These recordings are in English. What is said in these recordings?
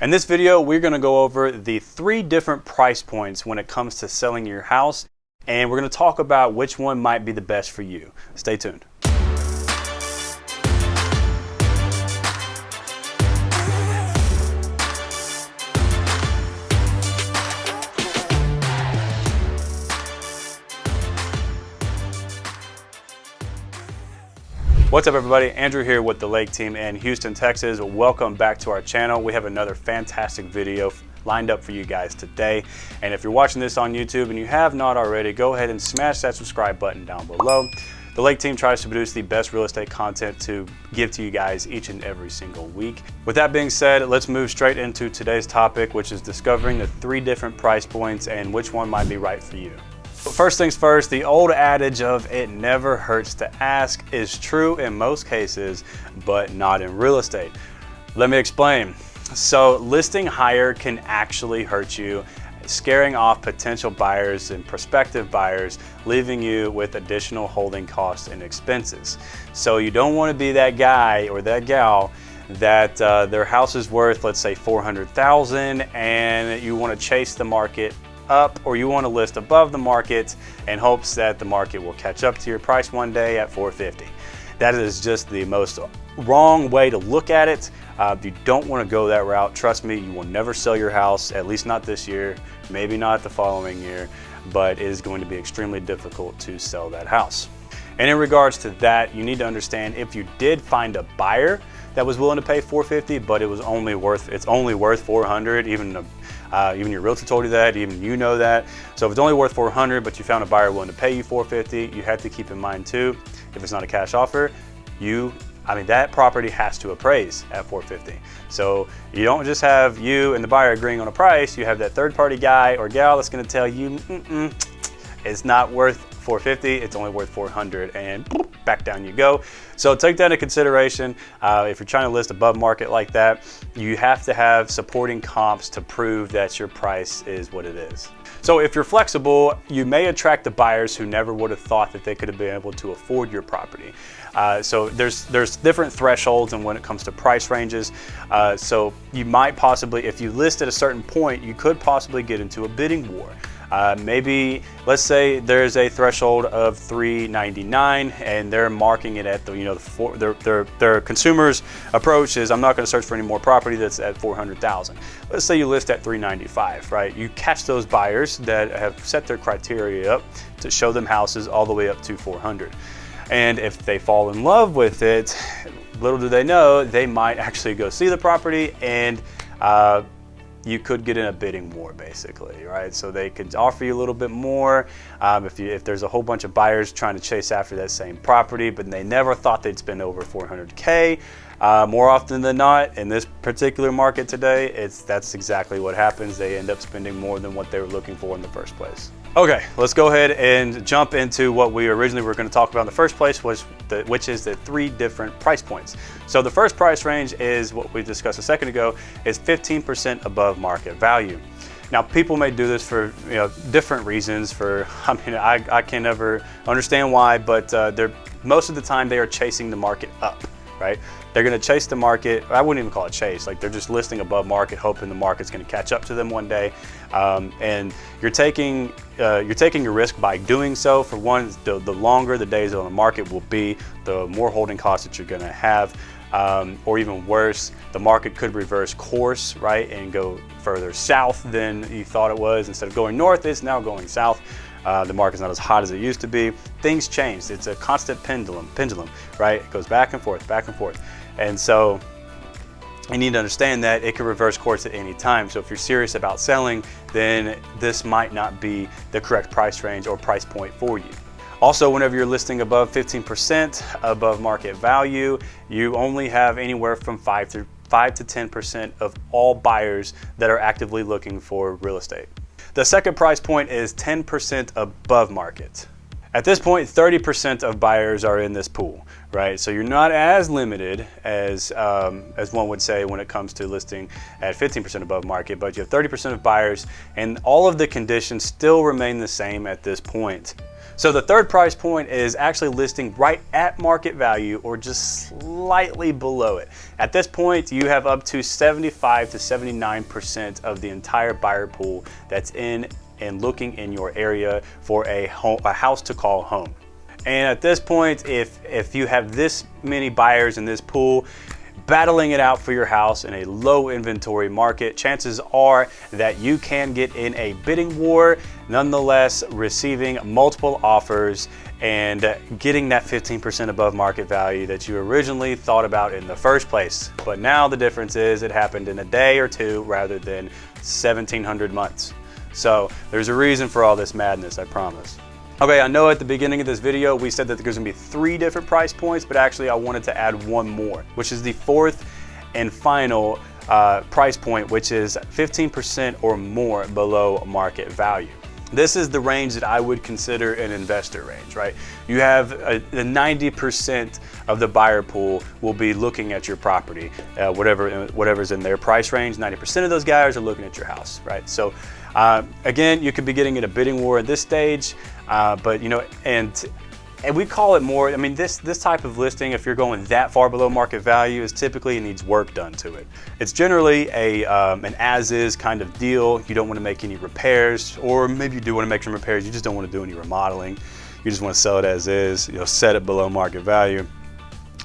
In this video, we're going to go over the 3 different price points when it comes to selling your house, and we're going to talk about which one might be the best for you. Stay tuned. What's up everybody, Andrew here with the Lake Team in Houston, Texas. Welcome back to our channel. We have another fantastic video lined up for you guys today. And if you're watching this on YouTube and you have not already, go ahead and smash that subscribe button down below. The Lake Team tries to produce the best real estate content to give to you guys each and every single week. With that being said, let's move straight into today's topic, which is discovering the 3 different price points and which one might be right for you. But first things first, the old adage of it never hurts to ask is true in most cases, but not in real estate. Let me explain. So listing higher can actually hurt you, scaring off potential buyers and prospective buyers, leaving you with additional holding costs and expenses. So you don't want to be that guy or that gal that their house is worth, let's say $400,000, and you want to chase the market up, or you want to list above the market in hopes that the market will catch up to your price one day at $450,000. That is just the most wrong way to look at it. You don't want to go that route. Trust me, you will never sell your house, at least not this year, maybe not the following year, but it is going to be extremely difficult to sell that house. And in regards to that, you need to understand, if you did find a buyer that was willing to pay $450,000, but it's only worth $400,000, even your realtor told you that, even you know that. So if it's only worth $400,000, but you found a buyer willing to pay you $450,000, you have to keep in mind too, if it's not a cash offer, that property has to appraise at $450,000. So you don't just have you and the buyer agreeing on a price, you have that third party guy or gal that's gonna tell you, it's not worth $450,000, it's only worth $400,000, and back down you go. So take that into consideration. If you're trying to list above market like that, you have to have supporting comps to prove that your price is what it is. So if you're flexible, you may attract the buyers who never would have thought that they could have been able to afford your property. So there's different thresholds and when it comes to price ranges. So you might possibly, if you list at a certain point, you could possibly get into a bidding war. Maybe let's say there's a threshold of $399 and they're marking it at their consumers' approach is, I'm not going to search for any more property that's at $400,000. Let's say you list at $395, right? You catch those buyers that have set their criteria up to show them houses all the way up to $400,000. And if they fall in love with it, little do they know, they might actually go see the property, and you could get in a bidding war basically, right? So they could offer you a little bit more if there's a whole bunch of buyers trying to chase after that same property, but they never thought they'd spend over $400K. More often than not, in this particular market today, that's exactly what happens. They end up spending more than what they were looking for in the first place. Okay, let's go ahead and jump into what we originally were going to talk about in the first place, which is the 3 different price points. So the first price range is what we discussed a second ago, is 15% above market value. Now, people may do this for different reasons. I can never understand why, but most of the time they are chasing the market up, right? They're going to chase the market. I wouldn't even call it chase. Like, they're just listing above market, hoping the market's going to catch up to them one day. And you're taking your risk by doing so. For one, the longer the days on the market will be, the more holding costs that you're going to have. Or even worse, the market could reverse course, right, and go further south than you thought it was. Instead of going north, it's now going south. The market's not as hot as it used to be. Things change. It's a constant pendulum, right? It goes back and forth, back and forth. And so you need to understand that it can reverse course at any time. So if you're serious about selling, then this might not be the correct price range or price point for you. Also, whenever you're listing above 15% above market value, you only have anywhere from 5 to 10% of all buyers that are actively looking for real estate. The second price point is 10% above market. At this point, 30% of buyers are in this pool, right? So you're not as limited as one would say when it comes to listing at 15% above market, but you have 30% of buyers, and all of the conditions still remain the same at this point. So the third price point is actually listing right at market value or just slightly below it. At this point, you have up to 75 to 79% of the entire buyer pool that's in and looking in your area for a house to call home. And at this point, if you have this many buyers in this pool battling it out for your house in a low inventory market, chances are that you can get in a bidding war, nonetheless receiving multiple offers and getting that 15% above market value that you originally thought about in the first place. But now the difference is it happened in a day or two rather than 1,700 months. So there's a reason for all this madness, I promise. Okay, I know at the beginning of this video we said that there's gonna be 3 different price points, but actually I wanted to add one more, which is the 4th and final price point, which is 15% or more below market value. This is the range that I would consider an investor range, right? You have the 90% of the buyer pool will be looking at your property, whatever's in their price range. 90% of those guys are looking at your house, right? So again, you could be getting in a bidding war at this stage, but you know, and we call it more, I mean, this type of listing, if you're going that far below market value, is typically it needs work done to it. It's generally an as-is kind of deal. You don't want to make any repairs, or maybe you do want to make some repairs, you just don't want to do any remodeling. You just want to sell it as is, you know, set it below market value.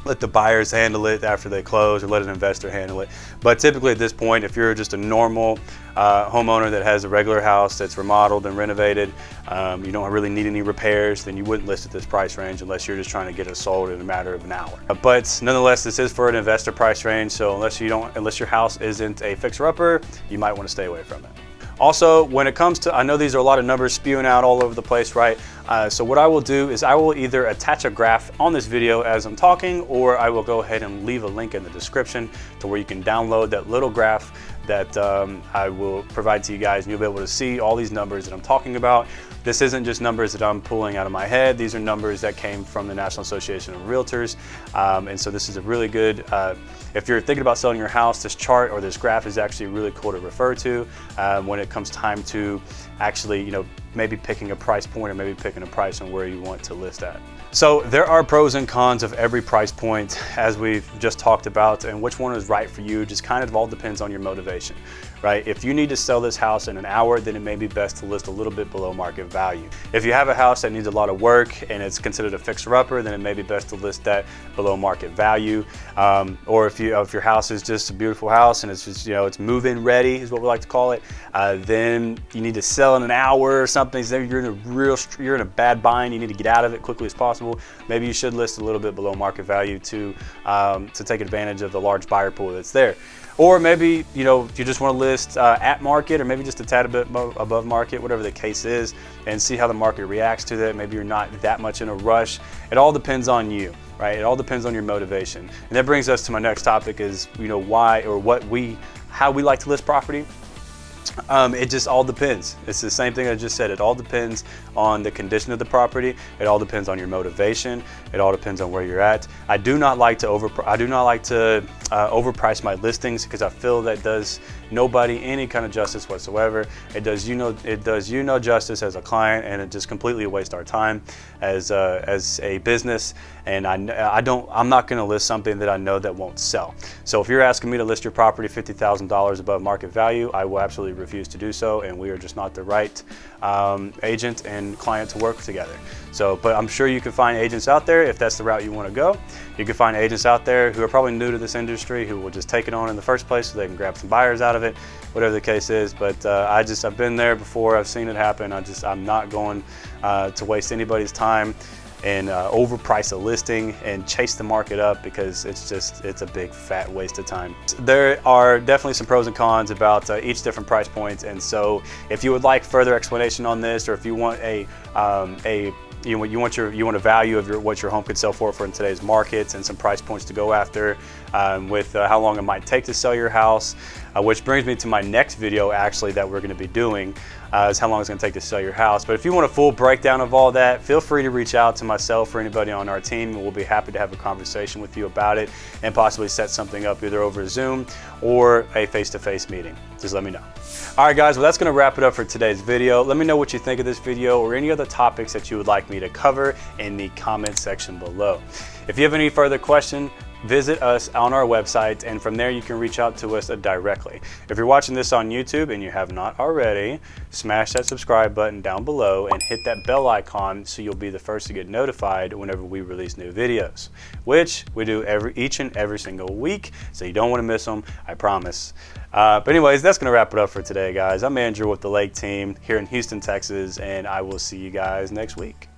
Let the buyers handle it after they close, or let an investor handle it. But typically at this point, if you're just a normal homeowner that has a regular house that's remodeled and renovated, you don't really need any repairs, then you wouldn't list at this price range unless you're just trying to get it sold in a matter of an hour. But nonetheless, this is for an investor price range, so unless your house isn't a fixer-upper, you might want to stay away from it. Also, when it comes to, I know these are a lot of numbers spewing out all over the place, right? So what I will do is I will either attach a graph on this video as I'm talking, or I will go ahead and leave a link in the description to where you can download that little graph that I will provide to you guys, and you'll be able to see all these numbers that I'm talking about. This isn't just numbers that I'm pulling out of my head. These are numbers that came from the National Association of Realtors. And so this is a really good, if you're thinking about selling your house, this chart or this graph is actually really cool to refer to when it comes time to actually, you know, maybe picking a price point or maybe picking a price on where you want to list at. So there are pros and cons of every price point, as we've just talked about, and which one is right for you just kind of all depends on your motivation, right? If you need to sell this house in an hour, then it may be best to list a little bit below market value. If you have a house that needs a lot of work and it's considered a fixer-upper, then it may be best to list that below market value. Or if your house is just a beautiful house and it's just, you know, it's move-in ready is what we like to call it, then you need to sell in an hour or something. So you're in a bad bind, you need to get out of it quickly as possible. Maybe you should list a little bit below market value to take advantage of the large buyer pool that's there. Or maybe, you know, you just want to list at market, or maybe just a tad bit above market, whatever the case is, and see how the market reacts to that. Maybe you're not that much in a rush. It all depends on you, right? It all depends on your motivation. And that brings us to my next topic is, you know, how we like to list property. It just all depends. It's the same thing I just said. It all depends on the condition of the property. It all depends on your motivation. It all depends on where you're at. I do not like to overprice my listings, because I feel that does nobody any kind of justice whatsoever. It does you no justice as a client, and it just completely wastes our time as a business. And I'm not going to list something that I know that won't sell. So if you're asking me to list your property $50,000 above market value, I will absolutely refuse to do so, and we are just not the right agent and client to work together. So, but I'm sure you can find agents out there if that's the route you want to go. You can find agents out there who are probably new to this industry who will just take it on in the first place so they can grab some buyers out of it, whatever the case is. But I've been there before. I've seen it happen. I'm not going to waste anybody's time and overprice a listing and chase the market up, because it's a big fat waste of time. There are definitely some pros and cons about each different price points, and so if you would like further explanation on this, or if you want you want a value of what your home could sell for in today's markets and some price points to go after, with how long it might take to sell your house, which brings me to my next video actually that we're going to be doing, is how long it's going to take to sell your house. But if you want a full breakdown of all that, feel free to reach out to myself or anybody on our team, and we'll be happy to have a conversation with you about it and possibly set something up either over Zoom or a face-to-face meeting. Just let me know. All right, guys, well, that's going to wrap it up for today's video. Let me know what you think of this video or any other topics that you would like me to cover in the comment section below. If you have any further questions, visit us on our website, and from there you can reach out to us directly. If you're watching this on YouTube and you have not already, smash that subscribe button down below and hit that bell icon so you'll be the first to get notified whenever we release new videos, which we do each and every single week, so you don't want to miss them, I promise. But anyways, that's going to wrap it up for today, guys. I'm Andrew with the Lake Team here in Houston, Texas, and I will see you guys next week.